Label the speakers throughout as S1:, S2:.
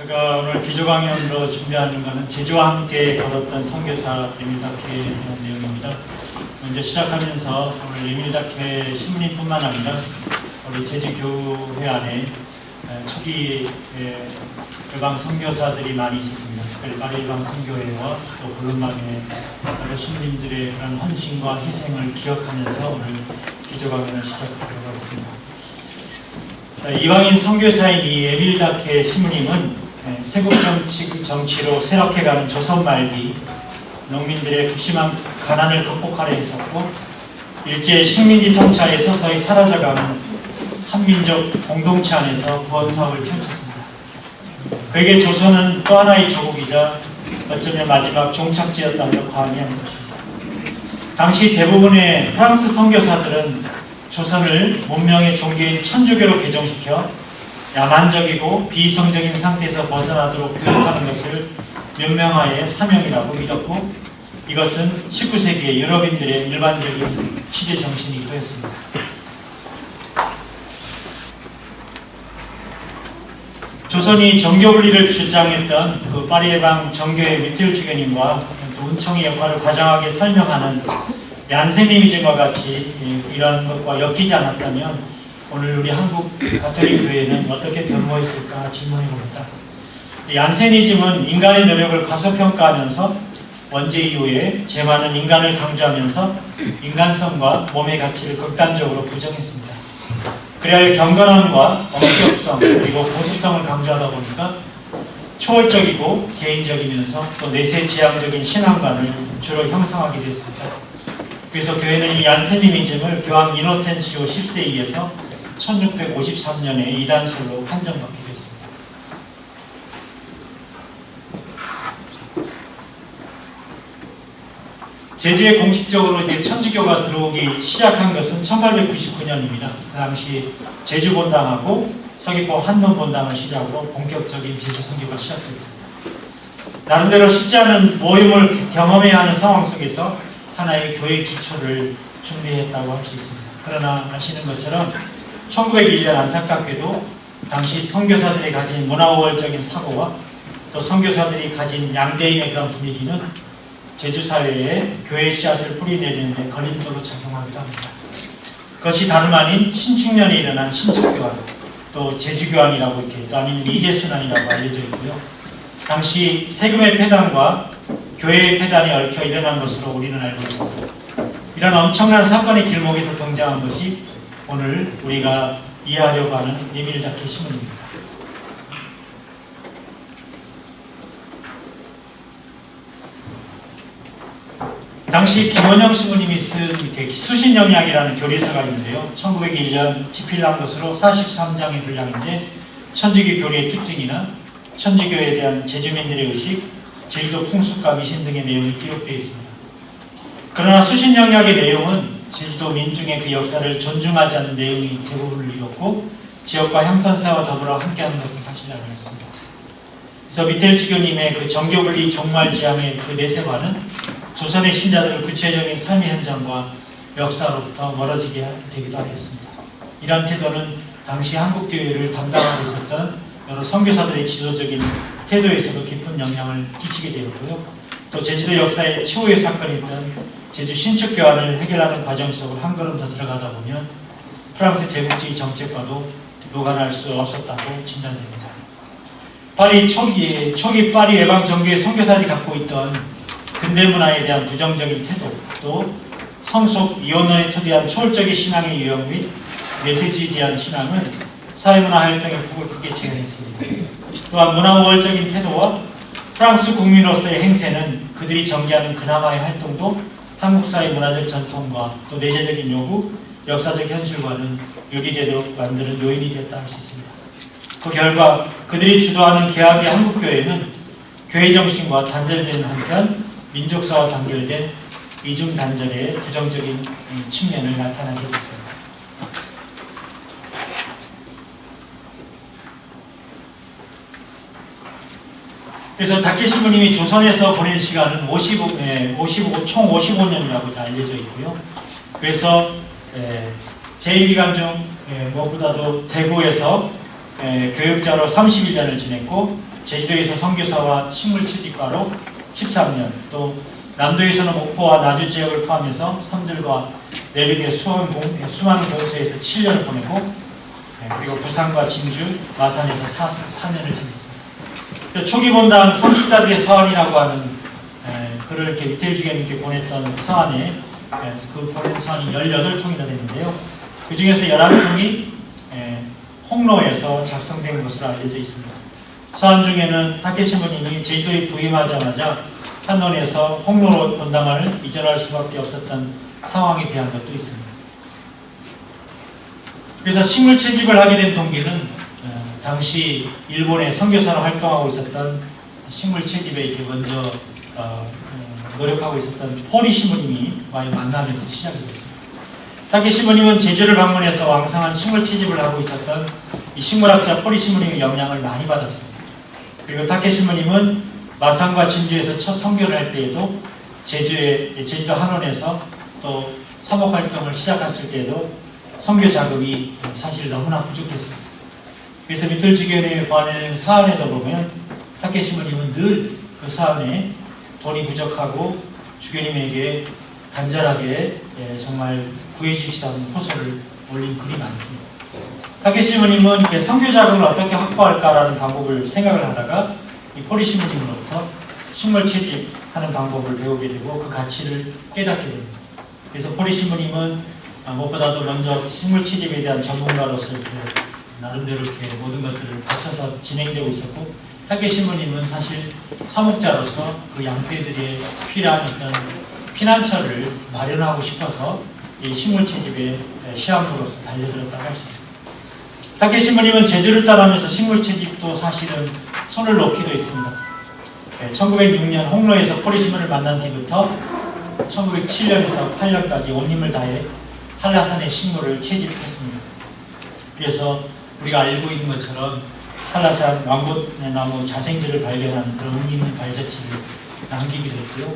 S1: 제가 오늘 기조 강연으로 준비하는 것은 제주와 함께 걸었던 선교사 에밀다케에 대한 내용입니다. 먼저 시작하면서 오늘 에밀다케 신부님뿐만 아니라 우리 제주교회 안에 초기 일방 선교사들이 많이 있었습니다. 특별히 파리 일방 선교회와 또 볼룸방의 여러 신부님들의 그런 헌신과 희생을 기억하면서 오늘 기조 강연을 시작하도록 하겠습니다. 이방인 선교사인 이 에밀다케 신부님은 세국 정치로 쇠락해가는 조선 말기 농민들의 극심한 가난을 극복하려 했었고, 일제 식민지 통치하에 서서히 사라져가는 한민족 공동체 안에서 구원사업을 펼쳤습니다. 그에게 조선은 또 하나의 조국이자 어쩌면 마지막 종착지였다며 과언하는 것입니다. 당시 대부분의 프랑스 선교사들은 조선을 문명의 종교인 천주교로 개종시켜 야만적이고 비이성적인 상태에서 벗어나도록 교육하는 것을 명명하의 사명이라고 믿었고, 이것은 19세기의 유럽인들의 일반적인 취재 정신이기도 했습니다. 조선이 정교분리를 주장했던 그 파리 예방 정교회 미텔 주교님과 은총의 역할을 과장하게 설명하는 얀세니미즘과 같이 이런 것과 엮이지 않았다면 오늘 우리 한국 가톨릭 교회는 어떻게 변모했을까 질문해 봅니다. 얀세니즘은 인간의 노력을 과소평가하면서 원죄 이후에 죄 많은 인간을 강조하면서 인간성과 몸의 가치를 극단적으로 부정했습니다. 그래야 경건함과 엄격성 그리고 보수성을 강조하다 보니까 초월적이고 개인적이면서 또 내세지향적인 신앙관을 주로 형성하게 됐습니다. 그래서 교회는 이 얀세니미즘을 교황 이노텐시오 10세에 의해서 1653년에 이단설로 판정받게 됐습니다. 제주에 공식적으로 이제 천주교가 들어오기 시작한 것은 1899년입니다. 그 당시 제주 본당하고 서귀포 한문 본당을 시작으로 본격적인 제주 선교가 시작됐습니다. 나름대로 쉽지 않은 모임을 경험해야 하는 상황 속에서 하나의 교회 기초를 준비했다고 할 수 있습니다. 그러나 아시는 것처럼 1901년 안타깝게도 당시 선교사들이 가진 문화우월적인 사고와 또 선교사들이 가진 양대인의 그런 분위기는 제주 사회에 교회 씨앗을 뿌리내리는데 걸림돌로 작용하기도 합니다. 그것이 다름 아닌 신축년에 일어난 신축교환, 또 제주교환이라고 이렇게 또 아니면 이재순환이라고 알려져 있고요. 당시 세금의 폐단과 교회의 폐단이 얽혀 일어난 것으로 우리는 알고 있습니다. 이런 엄청난 사건의 길목에서 등장한 것이 오늘 우리가 이해하려고 하는 에밀다케 신부입니다. 당시 김원영 신부님이 쓴 수신영약이라는 교리서가 있는데요. 1901년 집필한 것으로 43장의 분량인데 천주교 교리의 특징이나 천주교에 대한 제주민들의 의식, 제주도 풍습과 미신 등의 내용이 기록되어 있습니다. 그러나 수신영약의 내용은 제주도 민중의 그 역사를 존중하지 않는 내용이 대부분을 이뤘고 지역과 형선사와 더불어 함께하는 것은 사실이 아니었습니다. 그래서 미텔 주교님의 그 정교분리 종말지향의 그 내세관은 조선의 신자들의 구체적인 삶의 현장과 역사로부터 멀어지게 되기도 하겠습니다. 이런 태도는 당시 한국교회를 담당하고 있었던 여러 선교사들의 지도적인 태도에서도 깊은 영향을 끼치게 되었고요. 또 제주도 역사의 최후의 사건이었던 제주 신축교환을 해결하는 과정 속으로 한 걸음 더 들어가다 보면 프랑스 제국주의 정책과도 노관할 수 없었다고 진단됩니다. 초기 파리 예방 정교회 선교사들이 갖고 있던 근대 문화에 대한 부정적인 태도, 또 성속 이혼론에 토대한 초월적인 신앙의 유형 및 메시지에 대한 신앙은 사회문화 활동의 폭을 크게 제한했습니다. 또한 문화우월적인 태도와 프랑스 국민으로서의 행세는 그들이 전개하는 그나마의 활동도 한국 사회 문화적 전통과 또 내재적인 요구, 역사적 현실과는 유리되도록 만드는 요인이 됐다 할 수 있습니다. 그 결과 그들이 주도하는 개혁의 한국교회는 교회 정신과 단절되는 한편 민족사와 단결된 이중 단절의 부정적인 측면을 나타나게 됐습니다. 그래서 다케 신부님이 조선에서 보낸 시간은 총 55년이라고 알려져 있고요. 그래서 재임 기간 중 무엇보다도 대구에서 교육자로 31년을 지냈고 제주도에서 선교사와 식물 채집가로 13년, 또 남도에서는 목포와 나주 지역을 포함해서 섬들과 내륙의 수많은 공소에서 7년을 보내고 그리고 부산과 진주, 마산에서 4년을 지냈습니다. 초기 본당 선지자들의 서한이라고 하는 글을 이렇게 이태일 주교님께 보냈던 서한에 그 보낸 서한이 18통이나 되는데요. 그 중에서 11통이 홍로에서 작성된 것으로 알려져 있습니다. 서한 중에는 타케 신부님이 제주도에 부임하자마자 한론에서 홍로로 본당을 이전할 수밖에 없었던 상황에 대한 것도 있습니다. 그래서 식물 채집을 하게 된 동기는 당시 일본의 선교사로 활동하고 있었던 식물 채집에 이렇게 먼저 노력하고 있었던 포리 신부님과의 만남에서 시작이 됐습니다. 타케 신부님은 제주를 방문해서 왕성한 식물 채집을 하고 있었던 이 식물학자 포리 신부님의 영향을 많이 받았습니다. 그리고 타케 신부님은 마산과 진주에서 첫 선교를 할 때에도 제주도 한원에서 또 사목 활동을 시작했을 때에도 선교 자금이 사실 너무나 부족했습니다. 그래서 미틀 주교님이 보내는 서한에도 보면 타케 신부님은 늘 그 서한에 돈이 부족하고 주교님에게 간절하게 정말 구해 주시다는 호소를 올린 글이 많습니다. 타케 신부님은 선교 자금을 어떻게 확보할까라는 방법을 생각을 하다가 이 포리 신부님으로부터 식물 채집하는 방법을 배우게 되고 그 가치를 깨닫게 됩니다. 그래서 포리 신부님은 무엇보다도 먼저 식물 채집에 대한 전문가로서 이렇게 나름대로 이렇게 모든 것들을 바쳐서 진행되고 있었고, 타케 신부님은 사실 사목자로서 그 양떼들의 필요한 어떤 피난처를 마련하고 싶어서 이 식물 채집에 시합으로서 달려들었다고 할 수 있습니다. 타케 신부님은 제주를 떠나면서 식물 채집도 사실은 손을 놓기도 했습니다. 1906년 홍로에서 포리 신부를 만난 뒤부터 1907년에서 8년까지 온 힘을 다해 한라산의 식물을 채집했습니다. 그래서 우리가 알고 있는 것처럼 한라산 왕꽃나무 자생들을 발견하는 그런 의미 있는 발자취를 남기기도 했고요.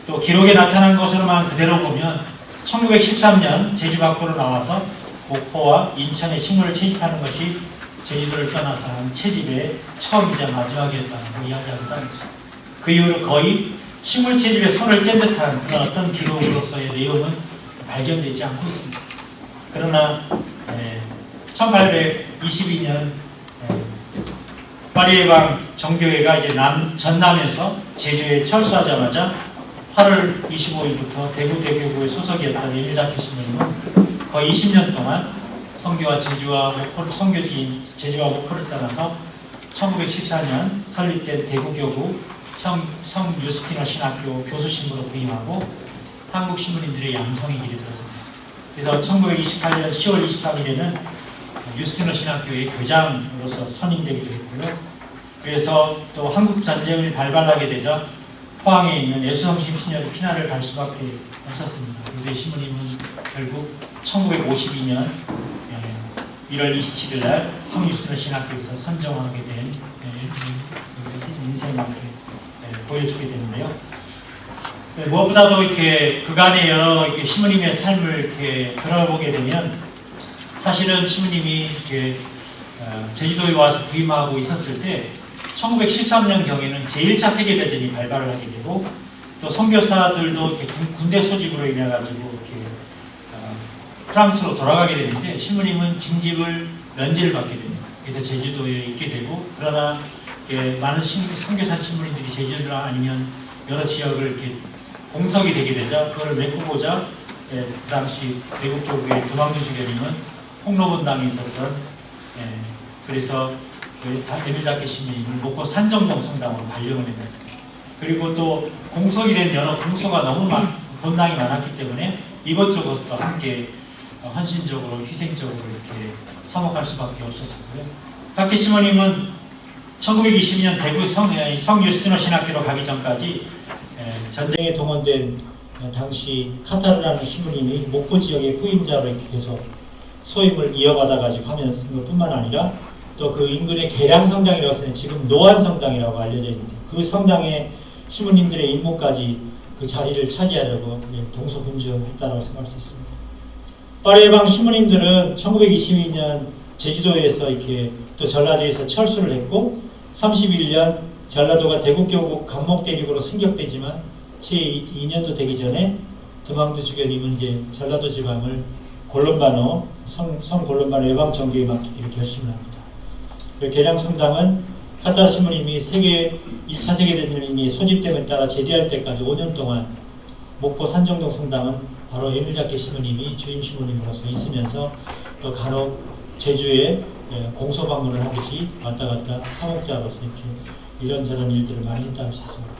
S1: 또 기록에 나타난 것으로만 그대로 보면 1913년 제주 밖으로 나와서 목포와 인천의 식물을 채집하는 것이 제주도를 떠나서 한 채집의 처음이자 마지막이었다고 이야기하기도 합니다. 그 이후로 거의 식물 채집에 손을 뗀 듯한 그런 어떤 기록으로서의 내용은 발견되지 않고 있습니다. 그러나 1822년 파리예방 정교회가 이제 전남에서 제주에 철수하자마자 8월 25일부터 대구 대교구의 소속이었던 에밀 타케 신부님은 거의 20년 동안 선교와 제주와 목포를 선교지인 제주와 목포를 떠나서 1914년 설립된 대구교구 성 유스티너 신학교 교수 신부로 부임하고 한국 신부님들의 양성의 길에 들었습니다. 그래서 1928년 10월 23일에는 유스티너 신학교의 교장으로서 선임되기도 했고요. 그래서 또 한국 전쟁을 발발하게 되자 포항에 있는 예수성심 신녀의 피난을 갈 수밖에 없었습니다. 그래서 신부님은 결국 1952년 1월 27일 날 성유스티너 신학교에서 선정하게 된 인생을 보여주게 되는데요. 무엇보다도 이렇게 그간의 여러 신부님의 삶을 이렇게 들어보게 되면 사실은 신부님이 이렇게 제주도에 와서 부임하고 있었을 때 1913년 경에는 제1차 세계대전이 발발을 하게 되고 또 선교사들도 이렇게 군대 소집으로 인해 가지고 이렇게 프랑스로 돌아가게 되는데 신부님은 징집을 면제를 받게 됩니다. 그래서 제주도에 있게 되고 그러나 많은 선교사 신부님들이 제주도나 아니면 여러 지역을 이렇게 공석이 되게 되자 그걸 메꾸고자 그 당시 대구 교구의 도망도 주교님은 홍로본당에 있었던 그래서 에밀 타케 신부님을 목포 산정동 성당으로 발령을 합니다. 그리고 또 공석이 된 여러 공소가 너무 본당이 많았기 때문에 이것저것도 함께 헌신적으로 희생적으로 이렇게 서먹할 수밖에 없었고요. 타케 신부님은 1920년 대구 성 유스티너 신학교로 가기 전까지 전쟁에 동원된 당시 카타르라는 신부님이 목포 지역의 후임자로 이렇게 계속 소임을 이어받아가지고 하면서 것뿐만 아니라 또 그 인근의 계량 성당이라고 해서 지금 노안 성당이라고 알려져 있는데 그 성당의 신부님들의 임무까지 그 자리를 차지하려고 동서분주했다고 생각할 수 있습니다. 파리예방 신부님들은 1922년 제주도에서 이렇게
S2: 또 전라도에서 철수를 했고 31년 전라도가 대구교구 감목대륙으로 승격되지만 채 2년도 되기 전에 드망두 주교님은 이제 전라도 지방을 골론반호 성 골론반호 예방정교에 맡기기로 결심을 합니다. 계량성당은 카타르 신부님이 1차 세계대전이 소집됨에 따라 제대할 때까지 5년 동안 목포 산정동 성당은 바로 에밀자케 신부님이 주임 신부님으로서 있으면서 또 간혹 제주에 공소 방문을 하듯이 왔다 갔다 사목자로서 이렇게 이런저런 일들을 많이 했다고 할 수 있습니다.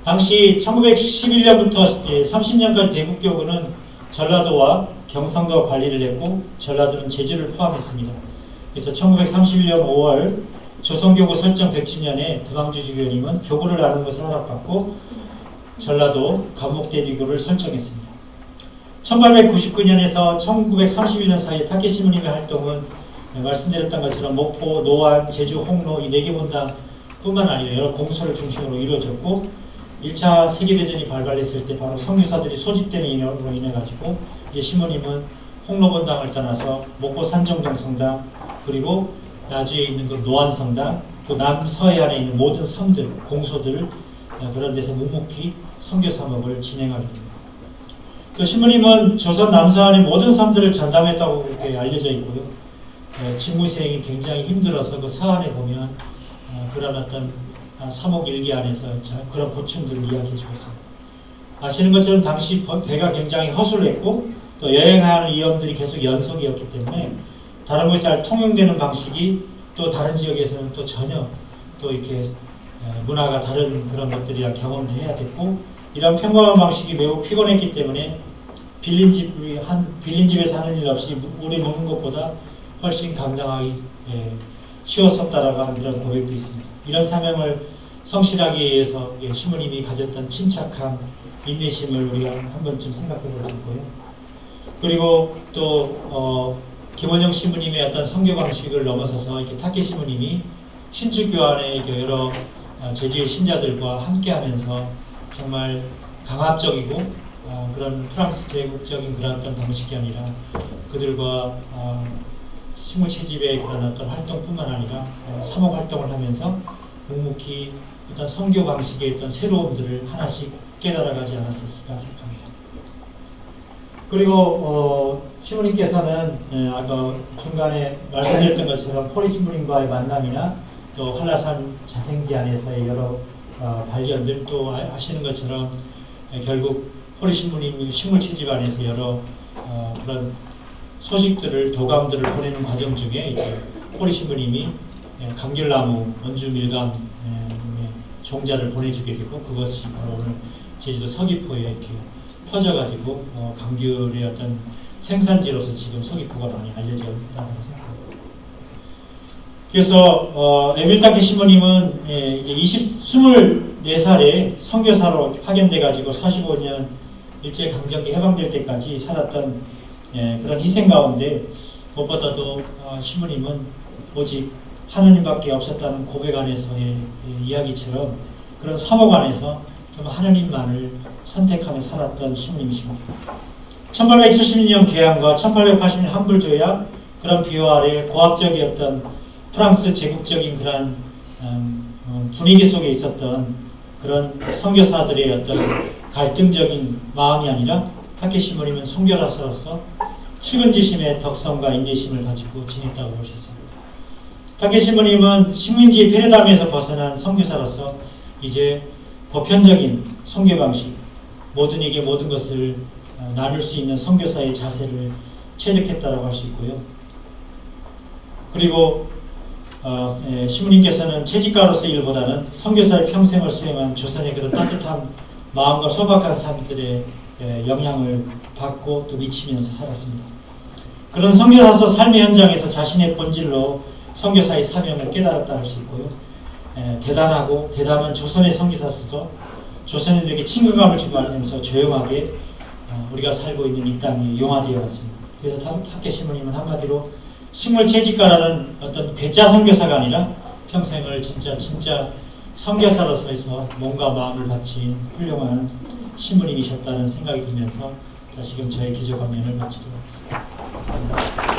S2: 당시 1911년부터 30년간 대구교구는 전라도와 경상도와 관리를 했고 전라도는 제주를 포함했습니다. 그래서 1931년 5월 조선교구 설정 100주년에 드망주 주교님은 교구를 나눈 것을 허락받고 전라도 감목대리교를 설정했습니다. 1899년에서 1931년 사이에 타케 신부님의 활동은 말씀드렸던 것처럼 목포, 노안, 제주, 홍로 이 4개 본당 뿐만 아니라 여러 공소를 중심으로 이루어졌고 1차 세계대전이 발발했을 때 바로 성유사들이 소집되는 인으로 인해 가지고 이제 신부님은 홍로 본당을 떠나서 목포 산정동 성당 그리고 나주에 있는 그 노안 성당 또 남서해안에 있는 모든 섬들, 공소들 그런 데서 묵묵히 선교 사목을 진행하게 됩니다. 또 신부님은 조선 남서안의 모든 섬들을 전담했다고 그렇게 알려져 있고요. 직무수행이 굉장히 힘들어서 그 서안에 보면 그런 어떤 사목일기 안에서 그런 고충들을 이야기해 주었습니다. 아시는 것처럼 당시 배가 굉장히 허술했고 또 여행하는 위험들이 계속 연속이었기 때문에 다른 곳이 잘 통용되는 방식이 또 다른 지역에서는 또 전혀 또 이렇게 문화가 다른 그런 것들이랑 경험을 해야 됐고 이런 평범한 방식이 매우 피곤했기 때문에 빌린 집에서 하는 일 없이 오래 먹는 것보다 훨씬 감당하기 쉬웠었다라고 하는 그런 고백도 있습니다. 이런 사명을 성실하기 위해서 신부님이 가졌던 침착함, 인내심을 우리가 한 번쯤 생각해 볼 수 있고요. 그리고 또 김원영 신부님의 어떤 선교 방식을 넘어서서 이렇게 타케 신부님이 신축교환의 여러 제주의 신자들과 함께하면서 정말 강압적이고 그런 프랑스 제국적인 그런 어떤 방식이 아니라 그들과 식물 채집의 그런 어떤 활동뿐만 아니라 사목 활동을 하면서 묵묵히 어떤 선교 방식의 어떤 새로움들을 하나씩 깨달아가지 않았을까 생각합니다. 그리고 신부님께서는 아까 중간에 말씀드렸던 것처럼 포리 신부님과의 만남이나 또 한라산 자생지 안에서의 여러 발견들 또 아시는 것처럼 결국 포리 신부님 식물 채집 안에서 여러 그런 소식들을 도감들을 보내는 과정 중에 포리 신부님이 감귤나무 원주 밀감 종자를 보내주게 되고 그것이 바로 오늘 제주도 서귀포에 이렇게 퍼져가지고 감귤의 어떤 생산지로서 지금 서귀포가 많이 알려져 있다고 생각합니다. 그래서 에밀타케 신부님은 24살에 선교사로 파견돼가지고 45년 일제강점기 해방될 때까지 살았던 그런 희생 가운데 무엇보다도 신부님은 오직 하느님밖에 없었다는 고백 안에서의 이야기처럼 그런 사목 안에서 좀 하느님만을 선택하며 살았던 신부님이십니다. 1870년 개항과 1880년 한불조약 그런 비호 아래 고압적이었던 프랑스 제국적인 그런 분위기 속에 있었던 그런 선교사들의 어떤 갈등적인 마음이 아니라 타케 신부님은 선교사로서 측은지심의 덕성과 인내심을 가지고 지냈다고 보셨습니다. 타케 신부님은 식민지 페르담에서 벗어난 선교사로서 이제 보편적인 선교 방식, 모든에게 모든 것을 나눌 수 있는 선교사의 자세를 체득했다고 할 수 있고요. 그리고 신부님께서는 채집가로서 일보다는 선교사의 평생을 수행한 조선의 그런 따뜻한 마음과 소박한 삶들의 영향을 받고 또 미치면서 살았습니다. 그런 선교사로서 삶의 현장에서 자신의 본질로 선교사의 사명을 깨달았다 할 수 있고요. 대단하고 대담한 조선의 선교사로서 조선인들에게 친근감을 주고하면서 조용하게 우리가 살고 있는 이 땅이 용화되어 왔습니다. 그래서 타케 신부님은 한마디로 식물 채집가라는 어떤 괴짜 선교사가 아니라 평생을 진짜 선교사로서 해서 몸과 마음을 바친 훌륭한 신부님이셨다는 생각이 들면서 다시금 저의 기조 강연을 마치도록 하겠습니다.